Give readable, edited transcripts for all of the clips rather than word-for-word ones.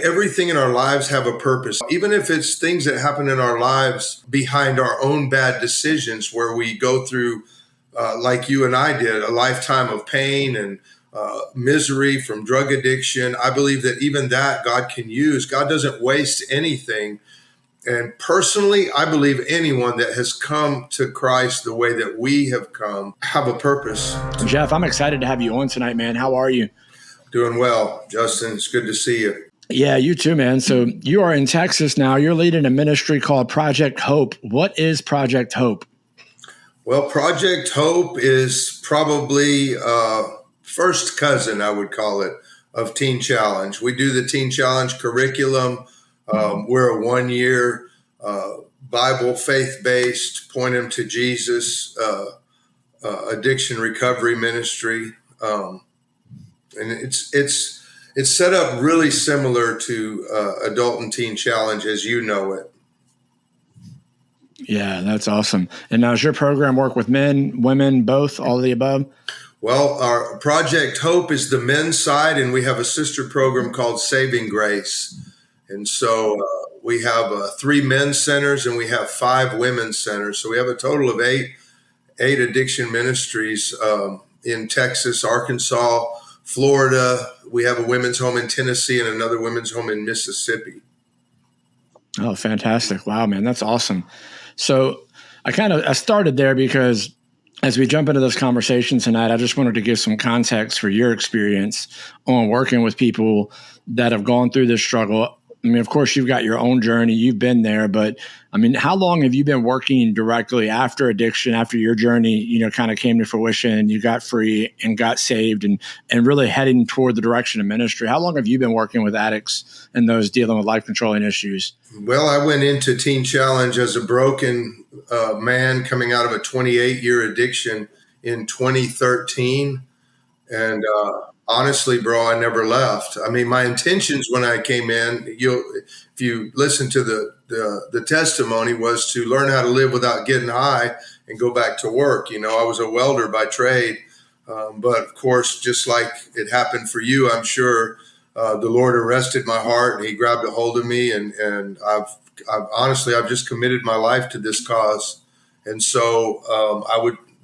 everything in our lives have a purpose, even if it's things that happen in our lives behind our own bad decisions, where we go through, like you and I did, a lifetime of pain and misery from drug addiction. I believe that even that God can use. God doesn't waste anything. And personally, I believe anyone that has come to Christ the way that we have come have a purpose. Jeff, I'm excited to have you on tonight, man. How are you? Doing well, Justin. It's good to see you. Yeah, you too, man. So you are in Texas now. You're leading a ministry called Project Hope. What is Project Hope? Well, Project Hope is probably first cousin, I would call it, of Teen Challenge. We do the Teen Challenge curriculum. We're a 1-year Bible faith-based, point them to Jesus addiction recovery ministry, and it's set up really similar to Adult and Teen Challenge as you know it. Yeah, that's awesome. And now, does your program work with men, women, both, all of the above? Well, our Project Hope is the men's side, and we have a sister program called Saving Grace. And so we have 3 men's centers and we have 5 women's centers. So we have a total of 8 addiction ministries in Texas, Arkansas, Florida. We have a women's home in Tennessee and another women's home in Mississippi. Oh, fantastic. Wow, man, that's awesome. So I started there because as we jump into this conversation tonight, I just wanted to give some context for your experience on working with people that have gone through this struggle. I mean, of course, you've got your own journey. You've been there. But, I mean, how long have you been working directly after addiction, after your journey, kind of came to fruition, you got free and got saved and really heading toward the direction of ministry? How long have you been working with addicts and those dealing with life-controlling issues? Well, I went into Teen Challenge as a broken man coming out of a 28-year addiction in 2013. And honestly, bro, I never left. I mean, my intentions when I came in, if you listen to the testimony, was to learn how to live without getting high and go back to work. I was a welder by trade. But of course, just like it happened for you, I'm sure the Lord arrested my heart and he grabbed a hold of me. And I've honestly just committed my life to this cause. And so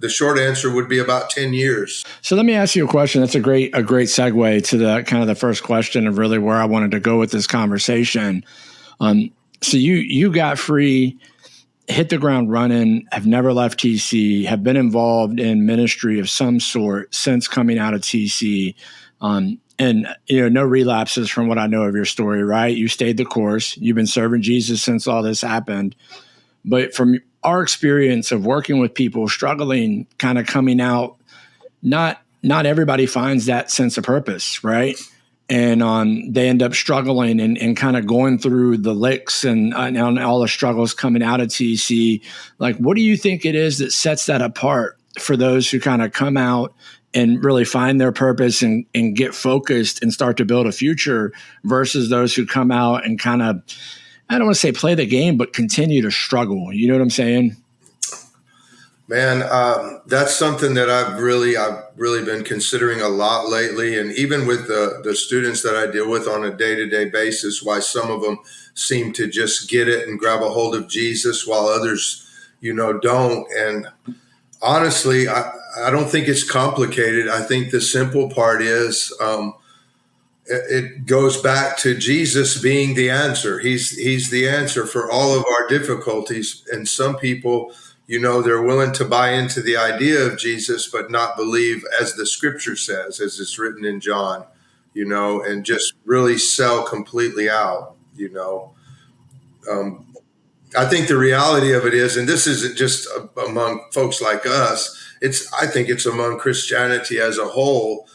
the short answer would be about 10 years. So let me ask you a question. That's a great segue to the kind of the first question of really where I wanted to go with this conversation. So you got free, hit the ground running, have never left TC, have been involved in ministry of some sort since coming out of TC. And no relapses from what I know of your story, right? You stayed the course. You've been serving Jesus since all this happened. But from our experience of working with people struggling, kind of coming out, not everybody finds that sense of purpose, right? And they end up struggling and kind of going through the licks and all the struggles coming out of TC. Like, what do you think it is that sets that apart for those who kind of come out and really find their purpose and get focused and start to build a future versus those who come out and kind of, I don't want to say play the game, but continue to struggle. You know what I'm saying? Man, that's something that I've really been considering a lot lately. And even with the students that I deal with on a day-to-day basis, why some of them seem to just get it and grab a hold of Jesus while others, don't. And honestly, I don't think it's complicated. I think the simple part is, it goes back to Jesus being the answer. He's the answer for all of our difficulties. And some people, they're willing to buy into the idea of Jesus, but not believe as the scripture says, as it's written in John, and just really sell completely out, I think the reality of it is, and this isn't just among folks like us, I think it's among Christianity as a whole.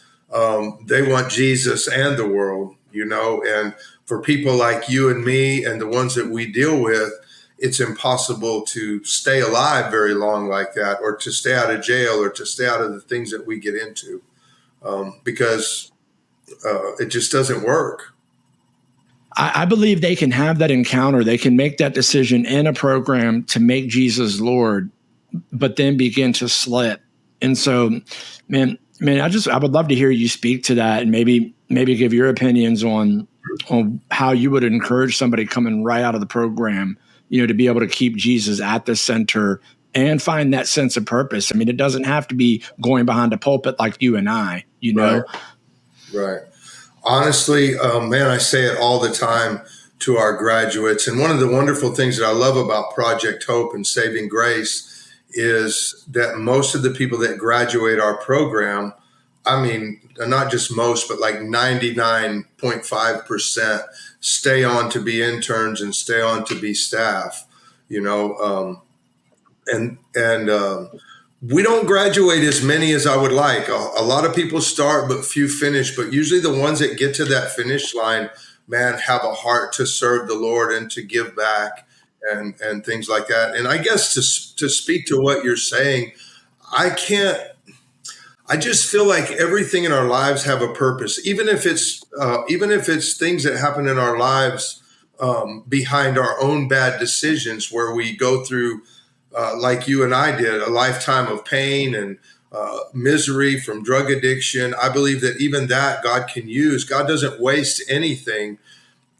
They want Jesus and the world, and for people like you and me and the ones that we deal with, it's impossible to stay alive very long like that, or to stay out of jail, or to stay out of the things that we get into, because it just doesn't work. I believe they can have that encounter. They can make that decision in a program to make Jesus Lord, but then begin to slip. And so, man, I would love to hear you speak to that and maybe give your opinions on on how you would encourage somebody coming right out of the program, to be able to keep Jesus at the center and find that sense of purpose. I mean, it doesn't have to be going behind a pulpit like you and I, Right. Right. Honestly, man, I say it all the time to our graduates. And one of the wonderful things that I love about Project Hope and Saving Grace is that most of the people that graduate our program, I mean, not just most, but like 99.5% stay on to be interns and stay on to be staff, and we don't graduate as many as I would like. A lot of people start, but few finish. But usually the ones that get to that finish line, man, have a heart to serve the Lord and to give back and things like that. And I guess to speak to what you're saying, I just feel like everything in our lives have a purpose, even if it's things that happen in our lives behind our own bad decisions, where we go through. Like you and I did, a lifetime of pain and misery from drug addiction. I believe that even that God can use. God doesn't waste anything.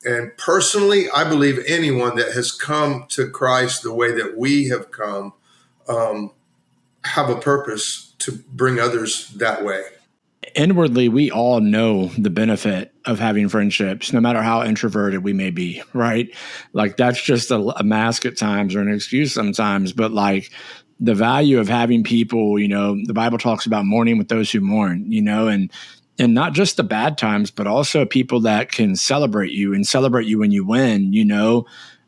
And personally, I believe anyone that has come to Christ the way that we have come have a purpose to bring others that way. Inwardly, we all know the benefit of having friendships, no matter how introverted we may be, right? Like that's just a mask at times or an excuse sometimes, but like the value of having people, the Bible talks about mourning with those who mourn, and not just the bad times, but also people that can celebrate you and celebrate you when you win,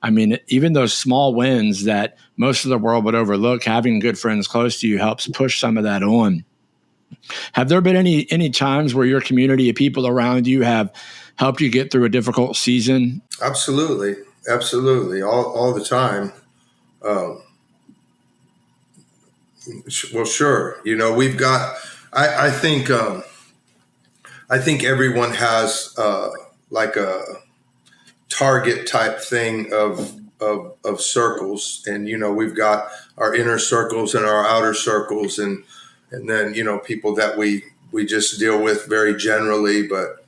I mean, even those small wins that most of the world would overlook, having good friends close to you helps push some of that on. Have there been any times where your community of people around you have helped you get through a difficult season? Absolutely. Absolutely. All the time. Well, sure. We've got, I think everyone has like a target type thing of circles. And, we've got our inner circles and our outer circles, and then, people that we just deal with very generally. But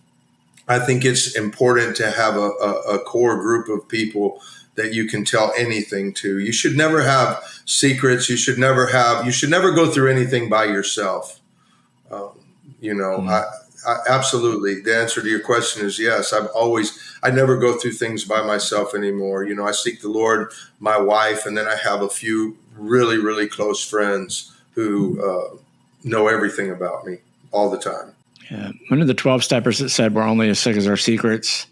I think it's important to have a core group of people that you can tell anything to. You should never have secrets. You should never go through anything by yourself. I absolutely. The answer to your question is yes. I never go through things by myself anymore. I seek the Lord, my wife, and then I have a few really, really close friends who know everything about me all the time. Yeah. One of the 12 steppers that said we're only as sick as our secrets,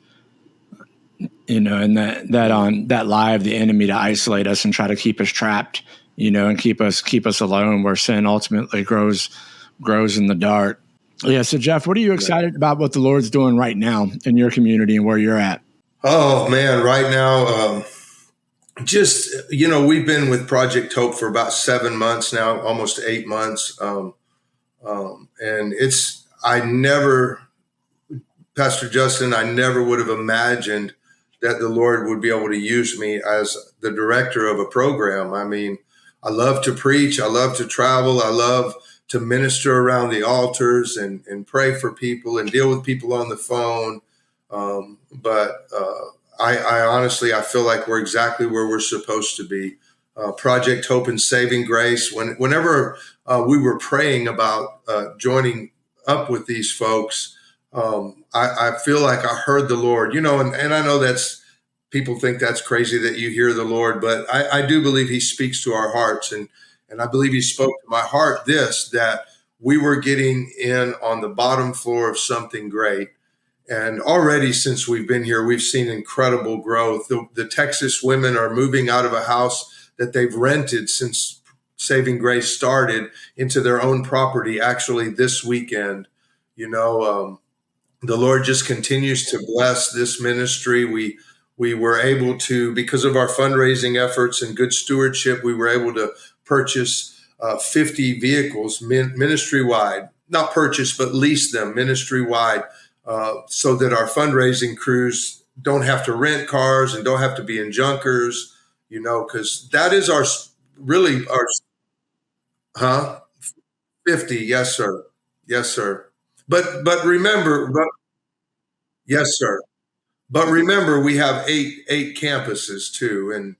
and that on that lie of the enemy to isolate us and try to keep us trapped, and keep us alone, where sin ultimately grows in the dark. Yeah. So Jeff, what are you excited about what the Lord's doing right now in your community and where you're at? Oh man, right now, we've been with Project Hope for about 7 months now, almost 8 months. And Pastor Justin, I never would have imagined that the Lord would be able to use me as the director of a program. I mean, I love to preach. I love to travel. I love to minister around the altars and pray for people and deal with people on the phone. But I honestly, I feel like we're exactly where we're supposed to be. Project Hope and Saving Grace. Whenever we were praying about joining up with these folks, I feel like I heard the Lord, and I know people think that's crazy that you hear the Lord, but I do believe he speaks to our hearts. And I believe he spoke to my heart that we were getting in on the bottom floor of something great. And already since we've been here, we've seen incredible growth. The Texas women are moving out of a house that they've rented since Saving Grace started into their own property, actually this weekend. The Lord just continues to bless this ministry. We were able to, because of our fundraising efforts and good stewardship, we were able to purchase 50 vehicles ministry-wide, not purchase, but lease them ministry-wide, so that our fundraising crews don't have to rent cars and don't have to be in junkers, because that is our 50. Yes, sir. Yes, sir. But remember, yes, sir. But remember, we have eight campuses too, and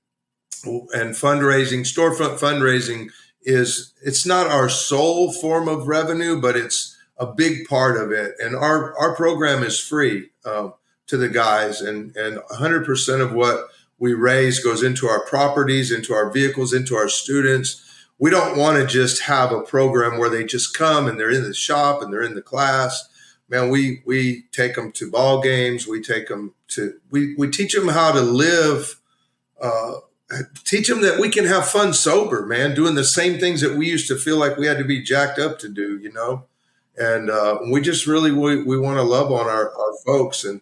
fundraising, storefront fundraising it's not our sole form of revenue, but it's a big part of it. And our program is free to the guys, and 100% of what we raise goes into our properties, into our vehicles, into our students. We don't want to just have a program where they just come and they're in the shop and they're in the class. Man, we take them to ball games. We take them to we teach them how to live. Teach them that we can have fun sober, man, doing the same things that we used to feel like we had to be jacked up to do, and we just really we want to love on our folks. And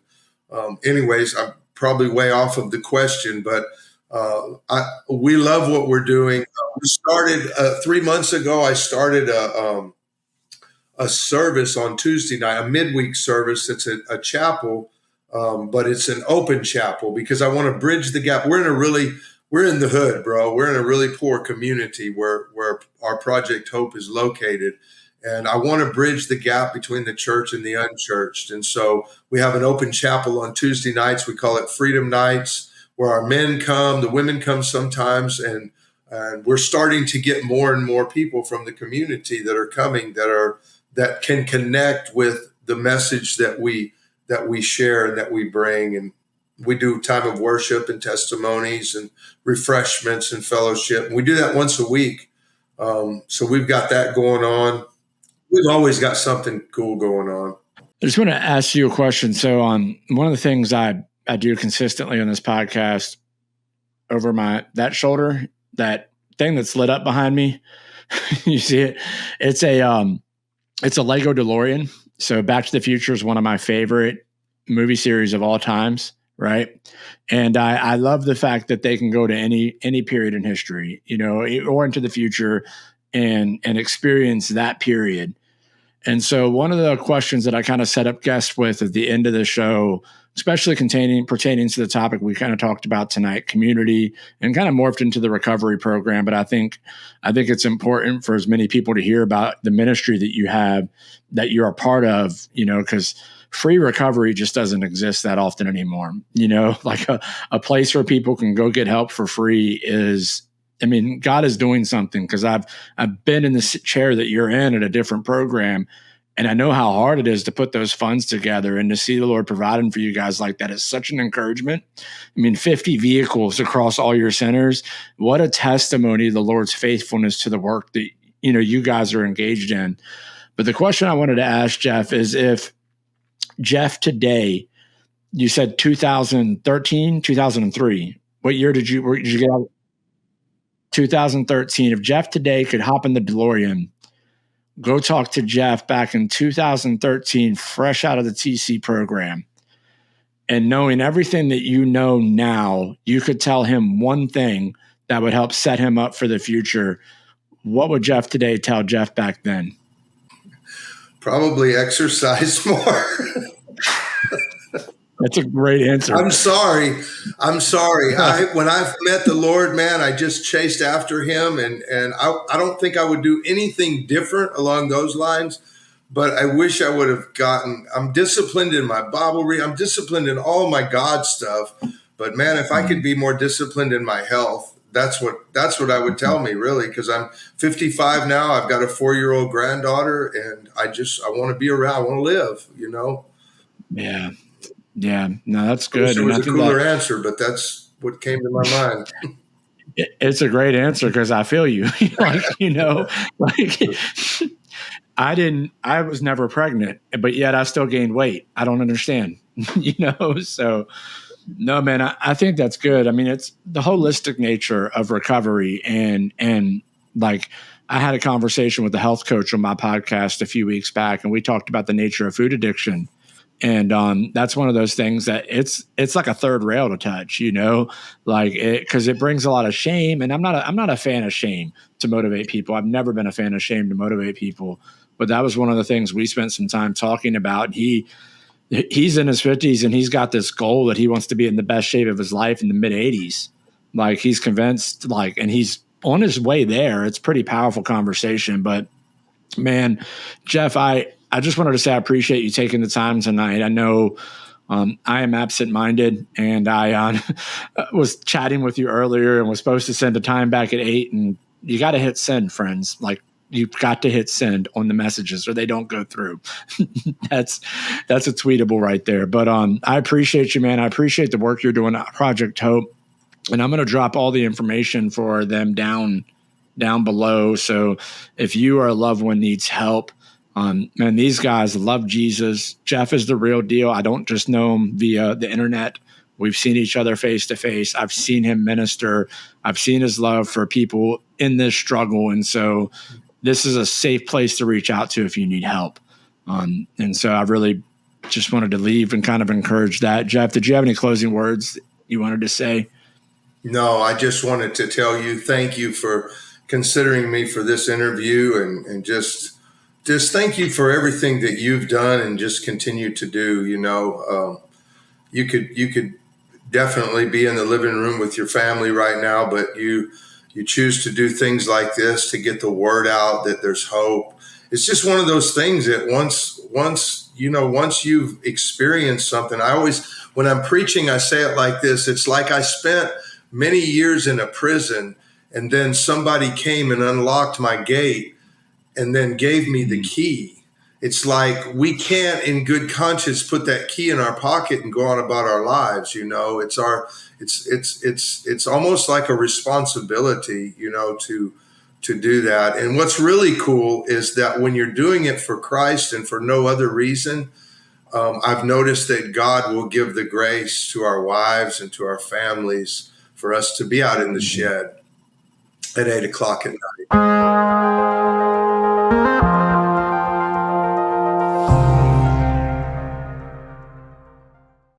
anyways, I'm probably way off of the question, but we love what we're doing. We started 3 months ago. I started a service on Tuesday night, a midweek service. It's a chapel, but it's an open chapel because I want to bridge the gap. We're in the hood, bro. We're in a really poor community where our Project Hope is located. And I want to bridge the gap between the church and the unchurched. And so we have an open chapel on Tuesday nights. We call it Freedom Nights, where our men come, the women come sometimes. And we're starting to get more and more people from the community that are coming that can connect with the message that we share and that we bring. And we do time of worship and testimonies and refreshments and fellowship. And we do that once a week. So we've got that going on. We've always got something cool going on. I just want to ask you a question. So one of the things I do consistently on this podcast, over that shoulder, that thing that's lit up behind me, you see it? It's a Lego DeLorean. So Back to the Future is one of my favorite movie series of all times. Right. And I love the fact that they can go to any period in history, or into the future and experience that period. And so one of the questions that I kind of set up guests with at the end of the show, especially pertaining to the topic we kind of talked about tonight, community, and kind of morphed into the recovery program. But I think it's important for as many people to hear about the ministry that you have, that you're a part of, because free recovery just doesn't exist that often anymore. Like a place where people can go get help for free God is doing something, because I've been in the chair that you're in at a different program, and I know how hard it is to put those funds together, and to see the Lord providing for you guys like that is such an encouragement. 50 vehicles across all your centers. What a testimony of the Lord's faithfulness to the work that, you guys are engaged in. But the question I wanted to ask Jeff is, if Jeff today, you said 2013, 2003. What year did you get out? 2013. If Jeff today could hop in the DeLorean, go talk to Jeff back in 2013, fresh out of the TC program, and knowing everything that you know now, you could tell him one thing that would help set him up for the future. What would Jeff today tell Jeff back then? Probably exercise more. That's a great answer. I'm sorry. When I met the Lord, man, I just chased after him, and I don't think I would do anything different along those lines, but I wish I would have I'm disciplined in my Bible reading. I'm disciplined in all my God stuff, but man, if I could be more disciplined in my health, that's what I would tell me, really, because I'm 55 now. I've got a 4-year-old granddaughter, and I want to be around. I want to live, Yeah. Yeah, no, that's good. It was a cooler answer, but that's what came to my mind. It's a great answer, because I feel you. I was never pregnant, but yet I still gained weight. I don't understand, so no, man, I think that's good. It's the holistic nature of recovery. And like, I had a conversation with a health coach on my podcast a few weeks back, and we talked about the nature of food addiction. And that's one of those things that it's like a third rail to touch, because it brings a lot of shame. And I'm not a fan of shame to motivate people. I've never been a fan of shame to motivate people. But that was one of the things we spent some time talking about. He's in his 50s, and he's got this goal that he wants to be in the best shape of his life in the mid 80s. Like, he's convinced, and he's on his way there. It's a pretty powerful conversation. But man, Jeff, I just wanted to say I appreciate you taking the time tonight. I know I am absent-minded, and I was chatting with you earlier and was supposed to send a time back at 8, and you got to hit send, friends. Like, you've got to hit send on the messages or they don't go through. that's a tweetable right there. But I appreciate you, man. I appreciate the work you're doing at Project Hope. And I'm going to drop all the information for them down below. So if you or a loved one needs help, man, these guys love Jesus. Jeff is the real deal. I don't just know him via the internet. We've seen each other face to face. I've seen him minister. I've seen his love for people in this struggle. And so this is a safe place to reach out to if you need help. And so I really just wanted to leave and kind of encourage that. Jeff, did you have any closing words you wanted to say? No, I just wanted to tell you, thank you for considering me for this interview, and just thank you for everything that you've done and just continue to do. You could definitely be in the living room with your family right now, but you choose to do things like this to get the word out that there's hope. It's just one of those things that once you've experienced something, when I'm preaching, I say it like this. It's like I spent many years in a prison, and then somebody came and unlocked my gate and then gave me the key. It's like we can't in good conscience put that key in our pocket and go on about our lives. It's almost like a responsibility, to do that. And what's really cool is that when you're doing it for Christ and for no other reason, I've noticed that God will give the grace to our wives and to our families for us to be out in the shed at 8 o'clock at night.